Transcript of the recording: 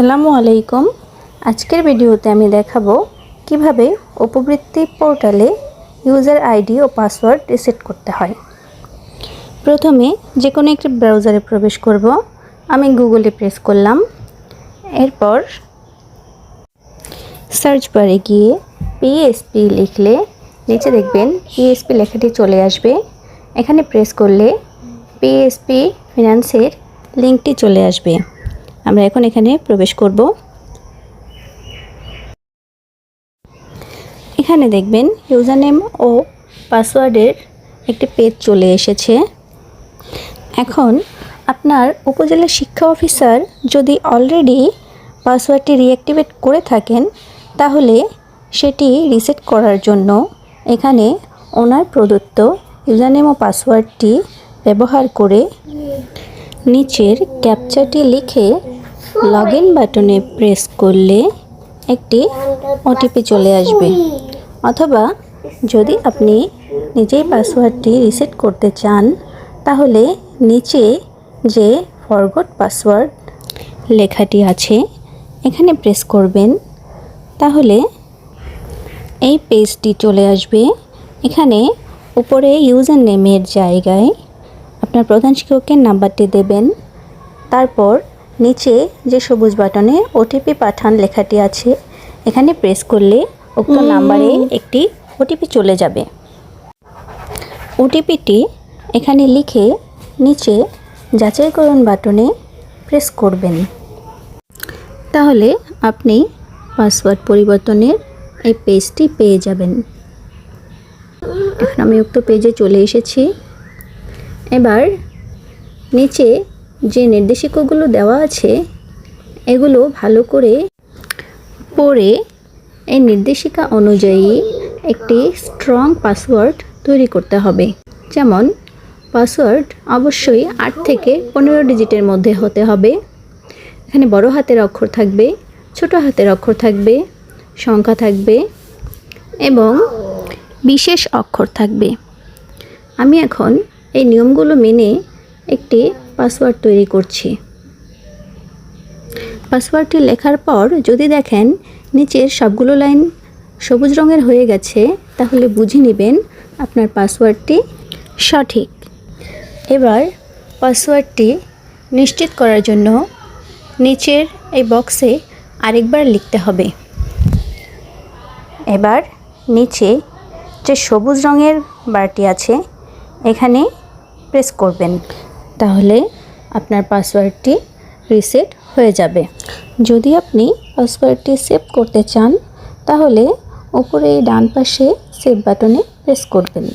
আসসালামু আলাইকুম। আজকের ভিডিওতে আমি দেখাবো কিভাবে উপবৃত্তি পোর্টালে ইউজার আইডি ও পাসওয়ার্ড রিসেট করতে হয়। প্রথমে যে কোনো একটি ব্রাউজারে প্রবেশ করব। আমি গুগলে প্রেস করলাম। এরপর সার্চ বারে গিয়ে পিএসপি লিখলে নিচে দেখবেন পিএসপি লেখাটি চলে আসবে। এখানে প্রেস করলে পিএসপি ফিন্যান্সের লিঙ্কটি চলে আসবে। আমরা এখন এখানে প্রবেশ করব। এখানে দেখবেন ইউজার নেম ও পাসওয়ার্ডের একটি পেজ চলে এসেছে। এখন আপনার উপজেলা শিক্ষা অফিসার যদি অলরেডি পাসওয়ার্ডটি রিঅ্যাক্টিভেট করে থাকেন, তাহলে সেটি রিসেট করার জন্য এখানে ওনার প্রদত্ত ইউজার নেম ও পাসওয়ার্ডটি ব্যবহার করে নিচের ক্যাপচাটি লিখে লগইন বাটনে প্রেস করলে একটি ওটিপি চলে আসবে। অথবা যদি আপনি নিজেই পাসওয়ার্ডটি রিসেট করতে চান, তাহলে নিচে যে ফরগট পাসওয়ার্ড লেখাটি আছে এখানে প্রেস করবেন। তাহলে এই পেজটি চলে আসবে। এখানে উপরে ইউজার নেমের জায়গায় আপনার প্রধান শিক্ষকের নাম্বারটি দেবেন। তারপর নিচে যে সবুজ বাটনে ওটিপি পাঠান লেখাটি আছে এখানে প্রেস করলে উক্ত নাম্বারে একটি ওটিপি চলে যাবে। ওটিপিটি এখানে লিখে নিচে যাচাইকরণ বাটনে প্রেস করবেন। তাহলে আপনি পাসওয়ার্ড পরিবর্তনের এই পেজটি পেয়ে যাবেন। এখন আমি উক্ত পেজে চলে এসেছি। এবার নিচে যে নির্দেশিকাগুলো দেওয়া আছে এগুলো ভালো করে পড়ে এই নির্দেশিকা অনুযায়ী একটি স্ট্রং পাসওয়ার্ড তৈরি করতে হবে। যেমন পাসওয়ার্ড অবশ্যই 8 থেকে 15 ডিজিটের মধ্যে হতে হবে। এখানে বড় হাতের অক্ষর থাকবে, ছোট হাতের অক্ষর থাকবে, সংখ্যা থাকবে এবং বিশেষ অক্ষর থাকবে। আমি এখন এই নিয়মগুলো মেনে একটি পাসওয়ার্ড তৈরি করছি। পাসওয়ার্ডটি লেখার পর যদি দেখেন নিচের সবগুলো লাইন সবুজ রঙের হয়ে গেছে, তাহলে বুঝে নেবেন আপনার পাসওয়ার্ডটি সঠিক। এবার পাসওয়ার্ডটি নিশ্চিত করার জন্য নিচের এই বক্সে আরেকবার লিখতে হবে। এবার নিচে যে সবুজ রঙের বারটি আছে এখানে প্রেস করবেন। তাহলে আপনার পাসওয়ার্ডটি রিসেট হয়ে যাবে। যদি আপনি পাসওয়ার্ডটি সেভ করতে চান, তাহলে উপরে ডান পাশে সেভ বাটনে প্রেস করবেন।